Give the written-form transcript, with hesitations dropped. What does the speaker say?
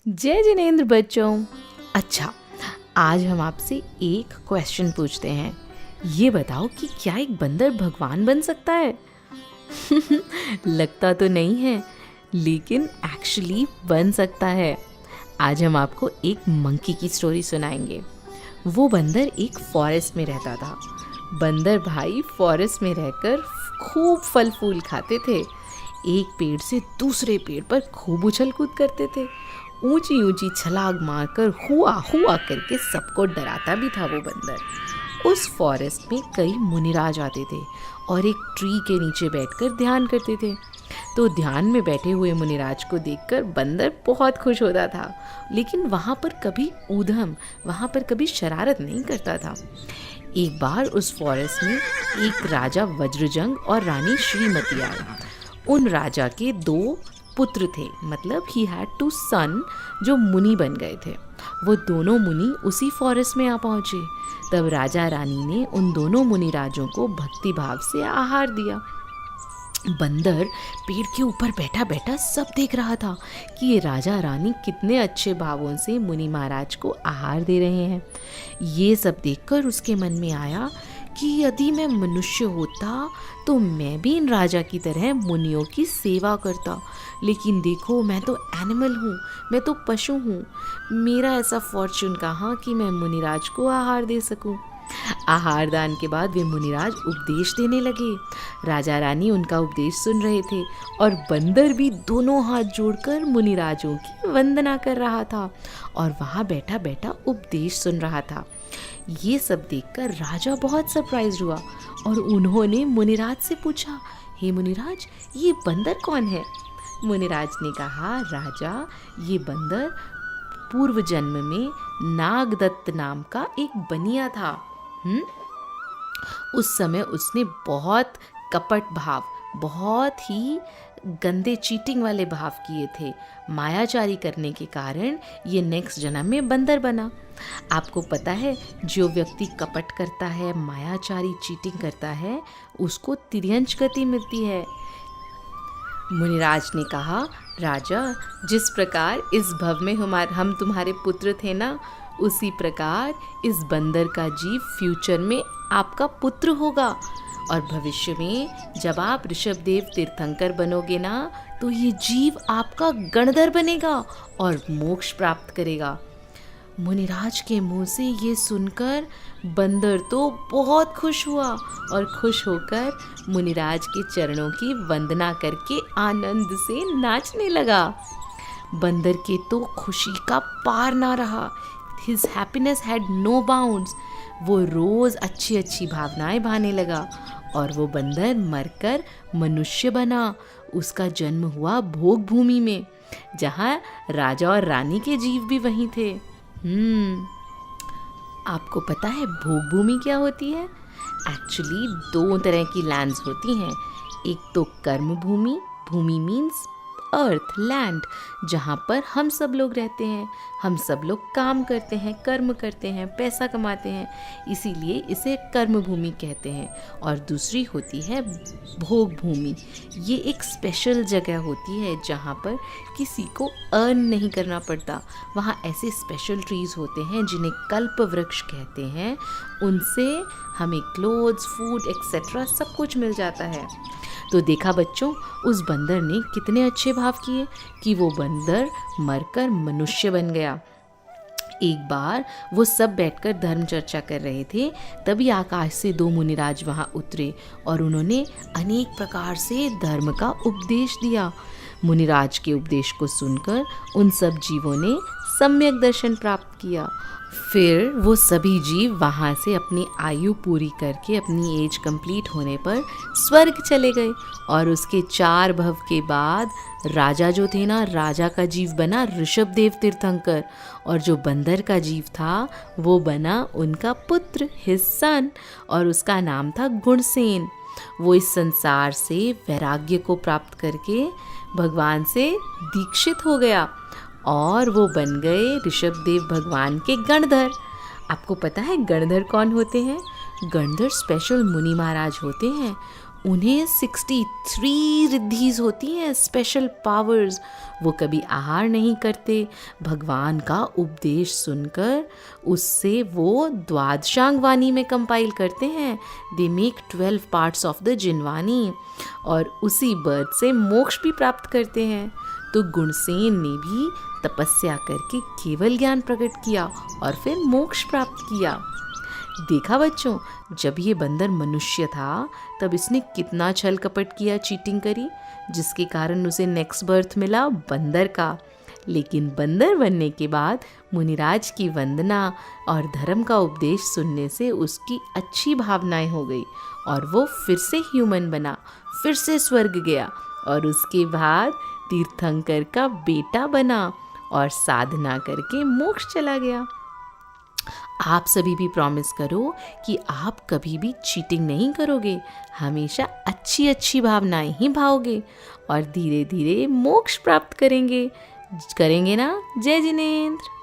जय जिनेंद्र बच्चों। अच्छा, आज हम आपसे एक क्वेश्चन पूछते हैं। ये बताओ कि क्या एक बंदर भगवान बन सकता है? लगता तो नहीं है, लेकिन एक्चुअली बन सकता है। आज हम आपको एक मंकी की स्टोरी सुनाएंगे। वो बंदर एक फॉरेस्ट में रहता था। बंदर भाई फॉरेस्ट में रहकर खूब फल फूल खाते थे। एक पेड़ से दूसरे पेड़ पर खूब उछल कूद करते थे। ऊंची ऊंची छलांग मारकर हुआ हुआ करके सबको डराता भी था वो बंदर। उस फॉरेस्ट में कई मुनिराज आते थे और एक ट्री के नीचे बैठकर ध्यान करते थे। तो ध्यान में बैठे हुए मुनिराज को देखकर बंदर बहुत खुश होता था, लेकिन वहाँ पर कभी ऊधम, वहाँ पर कभी शरारत नहीं करता था। एक बार उस फॉरेस्ट में एक राजा वज्रजंग और रानी श्रीमती आए। उन राजा के 2 पुत्र थे, मतलब ही हैड 2 सन जो मुनि बन गए थे। वो दोनों मुनि उसी फॉरेस्ट में आ पहुँचे। तब राजा रानी ने उन दोनों मुनि राजों को भक्ति भाव से आहार दिया। बंदर पेड़ के ऊपर बैठा बैठा सब देख रहा था कि ये राजा रानी कितने अच्छे भावों से मुनि महाराज को आहार दे रहे हैं। ये सब देखकर उसके मन में आया कि यदि मैं मनुष्य होता तो मैं भी इन राजा की तरह मुनियों की सेवा करता। लेकिन देखो, मैं तो एनिमल हूँ, मैं तो पशु हूँ। मेरा ऐसा फॉर्चून कहाँ कि मैं मुनिराज को आहार दे सकूँ। आहार दान के बाद वे मुनिराज उपदेश देने लगे। राजा रानी उनका उपदेश सुन रहे थे और बंदर भी दोनों हाथ जोड़कर मुनिराजों की वंदना कर रहा था और वहाँ बैठा बैठा उपदेश सुन रहा था। ये सब देखकर राजा बहुत सरप्राइज हुआ और उन्होंने मुनिराज से पूछा, हे मुनिराज, ये बंदर कौन है? मुनिराज ने कहा, राजा, ये बंदर पूर्व जन्म में नागदत्त नाम का एक बनिया था। उस समय उसने बहुत कपट भाव, बहुत ही गंदे चीटिंग वाले भाव किए थे। मायाचारी करने के कारण ये नेक्स्ट जन्म में बंदर बना। आपको पता है, जो व्यक्ति कपट करता है, मायाचारी चीटिंग करता है, उसको तिर्यंच गति मिलती है। मुनिराज ने कहा, राजा, जिस प्रकार इस भव में हम तुम्हारे पुत्र थे ना, उसी प्रकार इस बंदर का जीव फ्यूचर में आपका पुत्र होगा और भविष्य में जब आप ऋषभदेव तीर्थंकर बनोगे ना, तो ये जीव आपका गणधर बनेगा और मोक्ष प्राप्त करेगा। मुनिराज के मुंह से ये सुनकर बंदर तो बहुत खुश हुआ और खुश होकर मुनिराज के चरणों की वंदना करके आनंद से नाचने लगा। बंदर के तो खुशी का पार ना रहा। His happiness had no bounds. वो रोज़ अच्छी अच्छी भावनाएं भाने लगा और वो बंदर मरकर मनुष्य बना। उसका जन्म हुआ भोग भूमि में, जहाँ राजा और रानी के जीव भी वहीं थे। आपको पता है भोग भूमि क्या होती है? एक्चुअली 2 तरह की लैंड्स होती हैं। एक तो कर्म भूमि, भूमि मीन्स अर्थ, लैंड, जहाँ पर हम सब लोग रहते हैं। हम सब लोग काम करते हैं, कर्म करते हैं, पैसा कमाते हैं, इसीलिए इसे कर्म भूमि कहते हैं। और दूसरी होती है भोग भूमि। ये एक स्पेशल जगह होती है जहाँ पर किसी को अर्न नहीं करना पड़ता। वहाँ ऐसे स्पेशल ट्रीज़ होते हैं जिन्हें कल्प वृक्ष कहते हैं। उनसे हमें क्लोथ्स, फूड एक्सेट्रा सब कुछ मिल जाता है। तो देखा बच्चों, उस बंदर ने कितने अच्छे भाव किए कि वो बंदर मरकर मनुष्य बन गया। एक बार वो सब बैठकर धर्म चर्चा कर रहे थे, तभी आकाश से 2 मुनिराज वहाँ उतरे और उन्होंने अनेक प्रकार से धर्म का उपदेश दिया। मुनिराज के उपदेश को सुनकर उन सब जीवों ने सम्यक दर्शन प्राप्त किया। फिर वो सभी जीव वहाँ से अपनी आयु पूरी करके अपनी एज कंप्लीट होने पर स्वर्ग चले गए और उसके 4 भव के बाद राजा जो थे ना, राजा का जीव बना ऋषभदेव तीर्थंकर और जो बंदर का जीव था वो बना उनका पुत्र, हिज सन, और उसका नाम था गुणसेन। वो इस संसार से वैराग्य को प्राप्त करके भगवान से दीक्षित हो गया और वो बन गए ऋषभदेव भगवान के गणधर। आपको पता है गणधर कौन होते हैं? गणधर स्पेशल मुनि महाराज होते हैं। उन्हें 63 रिद्धीज होती हैं, स्पेशल पावर्स। वो कभी आहार नहीं करते। भगवान का उपदेश सुनकर उससे वो द्वादशांग वाणी में कंपाइल करते हैं। They make 12 parts of the Jinvani, और उसी बर्थ से मोक्ष भी प्राप्त करते हैं। तो गुणसेन ने भी तपस्या करके केवल ज्ञान प्रकट किया और फिर मोक्ष प्राप्त किया। देखा बच्चों, जब ये बंदर मनुष्य था तब इसने कितना छल कपट किया, चीटिंग करी, जिसके कारण उसे नेक्स्ट बर्थ मिला बंदर का। लेकिन बंदर बनने के बाद मुनिराज की वंदना और धर्म का उपदेश सुनने से उसकी अच्छी भावनाएं हो गई और वो फिर से ह्यूमन बना, फिर से स्वर्ग गया और उसके बाद तीर्थंकर का बेटा बना और साधना करके मोक्ष चला गया। आप सभी भी प्रॉमिस करो कि आप कभी भी चीटिंग नहीं करोगे, हमेशा अच्छी अच्छी भावनाएं ही भाओगे और धीरे धीरे मोक्ष प्राप्त करेंगे ना। जय जिनेंद्र।